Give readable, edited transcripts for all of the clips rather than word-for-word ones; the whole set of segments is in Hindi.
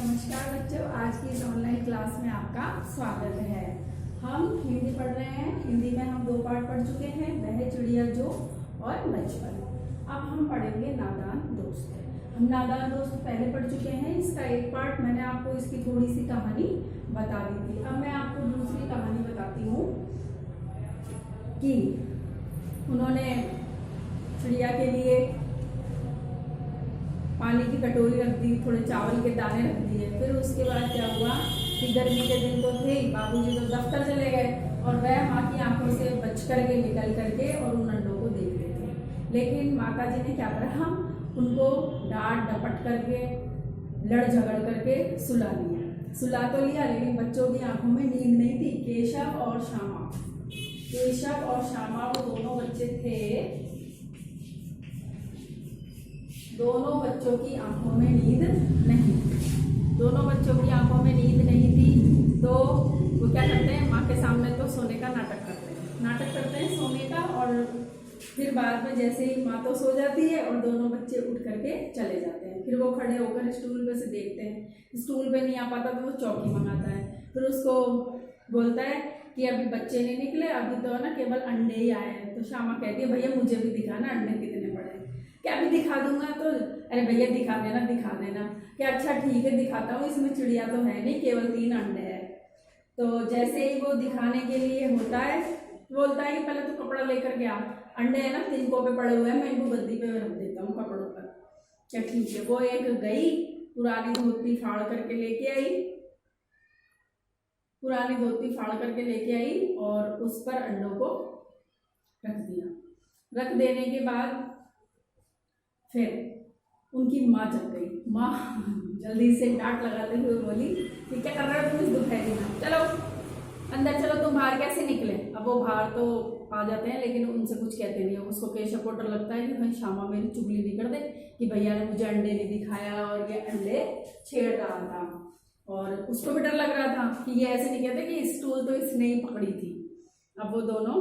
नमस्कार बच्चों, आज की इस ऑनलाइन क्लास में आपका स्वागत है। हम हिंदी पढ़ रहे हैं। हिंदी में हम 2 पार्ट पढ़ चुके हैं, वह चिड़िया जो और बचपन। अब हम पढ़ेंगे नादान दोस्त। हम नादान दोस्त पहले पढ़ चुके हैं। इसका एक पार्ट मैंने आपको इसकी थोड़ी सी कहानी बता दी थी। अब मैं आपको दूसरी कहानी बताती हूँ कि उन्होंने चिड़िया के लिए पानी की कटोरी रख दी, थोड़े चावल के दाने रख दिए। फिर उसके बाद क्या हुआ कि गर्मी के दिन तो थे, बाबूजी तो दफ्तर चले गए और वह माँ की आंखों से बच करके निकल करके और उन अंडों को देख रहे थे। लेकिन माता जी ने क्या करा, उनको डांट डपट करके लड़ झगड़ करके सुला लिया। सुला तो लिया, लेकिन बच्चों की आंखों में नींद नहीं थी। केशव और श्यामा वो दोनों बच्चे थे। दोनों बच्चों की आंखों में नींद नहीं थी। दोनों बच्चों की आंखों में नींद नहीं थी तो वो क्या करते हैं, माँ के सामने तो सोने का नाटक करते हैं सोने का। और फिर बाद में जैसे ही माँ तो सो जाती है और दोनों बच्चे उठ करके चले जाते हैं। फिर वो खड़े होकर स्टूल पे से देखते हैं, स्टूल पे नहीं आ पाता तो वो चौकी मंगाता है। फिर उसको बोलता है कि अभी बच्चे नहीं निकले, अभी तो ना केवल अंडे ही आए हैं। तो श्यामा कहती है भैया मुझे भी दिखाना अंडे कितने पड़े। क्या अभी दिखा दूंगा? तो अरे भैया दिखा देना। क्या अच्छा ठीक है दिखाता हूँ, इसमें चिड़िया तो है नहीं, केवल 3 अंडे हैं। तो जैसे ही वो दिखाने के लिए होता है, बोलता है कि पहले तो कपड़ा लेकर के आ, अंडे है ना तिनकों पे पड़े हुए हैं, मैं इनको गद्दी पे रख देता हूँ कपड़ों पर। क्या ठीक है। वो एक गई, पुरानी धोती फाड़ करके लेके आई और उस पर अंडों को रख दिया। रख देने के बाद फिर उनकी माँ जग गई। माँ जल्दी से डांट लगाते हुए बोली कि क्या कर रहे हो तुम इस दोपहरी में, चलो अंदर चलो। तुम बाहर कैसे निकले? अब वो बाहर तो आ जाते हैं लेकिन उनसे कुछ कहते नहीं है। उसको केशव को डर लगता है कि भाई श्यामा मेरी चुगली नहीं कर दे कि भैया ने मुझे अंडे नहीं दिखाया और ये अंडे छेड़ रहा था। और उसको भी डर लग रहा था कि ये ऐसे नहीं कहते कि स्टूल तो इसने ही पकड़ी थी। अब वो दोनों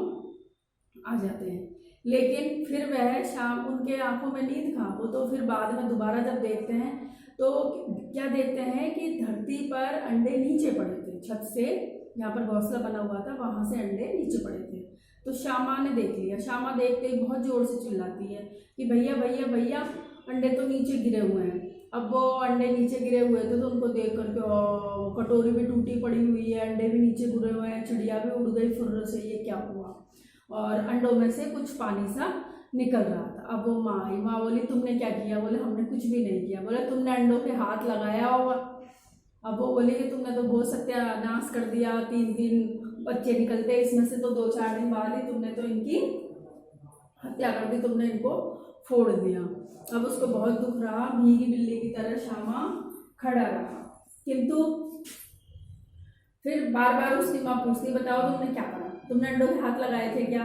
आ जाते हैं, लेकिन फिर वह शाम उनके आंखों में नींद कहाँ। वो तो फिर बाद में दोबारा जब देखते हैं तो क्या देखते हैं कि धरती पर अंडे नीचे पड़े थे। छत से यहाँ पर घोंसला बना हुआ था, वहां से अंडे नीचे पड़े थे। तो श्यामा ने देख लिया। श्यामा देखते ही बहुत जोर से चिल्लाती है कि भैया भैया भैया अंडे तो नीचे गिरे हुए हैं। अब वो अंडे नीचे गिरे हुए थे तो उनको देख करके कटोरी भी टूटी पड़ी हुई है, अंडे भी नीचे गिरे हुए हैं, चिड़िया भी उड़ गई फुर्र से, ये क्या हुआ। और अंडों में से कुछ पानी सा निकल रहा था। अब वो माँ बोली तुमने क्या किया? बोले हमने कुछ भी नहीं किया। बोले तुमने अंडों पे हाथ लगाया होगा। अब वो बोले कि तुमने तो बहुत सत्यानाश कर दिया, 3 बच्चे निकलते इसमें से, तो 2-4 दिन बाद ही तुमने तो इनकी हत्या कर दी, तुमने इनको फोड़ दिया। अब उसको बहुत दुख रहा, भीगी बिल्ली की तरह श्यामा खड़ा रहा। किंतु फिर बार बार उसकी माँ पूछती बताओ तुमने क्या करा, तुमने अंडों के हाथ लगाए थे क्या?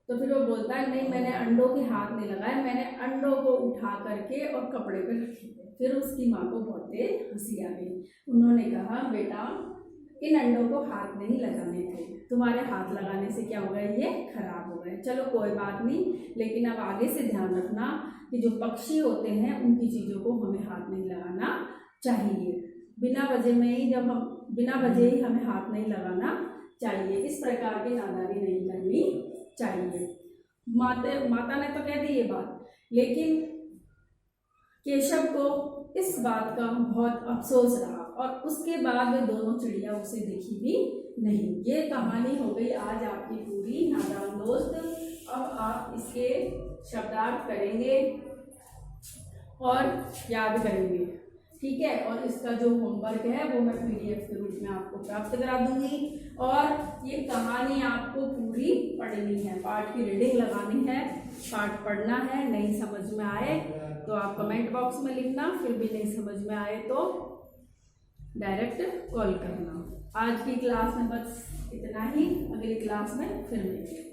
तो फिर वो बोलता है नहीं मैंने अंडों के हाथ नहीं लगाए, मैंने अंडों को उठा करके और कपड़े पे रखे थे। फिर उसकी माँ को बहुत हंसी आ गई। उन्होंने कहा बेटा इन अंडों को हाथ नहीं लगाने थे, तुम्हारे हाथ लगाने से क्या हो गया, ये खराब हो गए। चलो कोई बात नहीं, लेकिन अब आगे से ध्यान रखना कि जो पक्षी होते हैं उनकी चीज़ों को हमें हाथ नहीं लगाना चाहिए। बिना वजह ही हमें हाथ नहीं लगाना चाहिए। इस प्रकार की नादानी नहीं करनी चाहिए। माता ने तो कह दी ये बात, लेकिन केशव को इस बात का बहुत अफसोस रहा और उसके बाद वे दोनों चिड़िया उसे दिखी भी नहीं। ये कहानी हो गई आज आपकी पूरी नादान दोस्त। अब आप इसके शब्दार्थ करेंगे और याद करेंगे, ठीक है। और इसका जो होमवर्क है वो मैं PDF के रूप में आपको प्राप्त करा दूंगी। और ये कहानी आपको पूरी पढ़नी है, पाठ की रीडिंग लगानी है, पाठ पढ़ना है। नहीं समझ में आए तो आप कमेंट बॉक्स में लिखना, फिर भी नहीं समझ में आए तो डायरेक्ट कॉल करना। आज की क्लास में बस इतना ही, अगली क्लास में फिर मिलेंगे।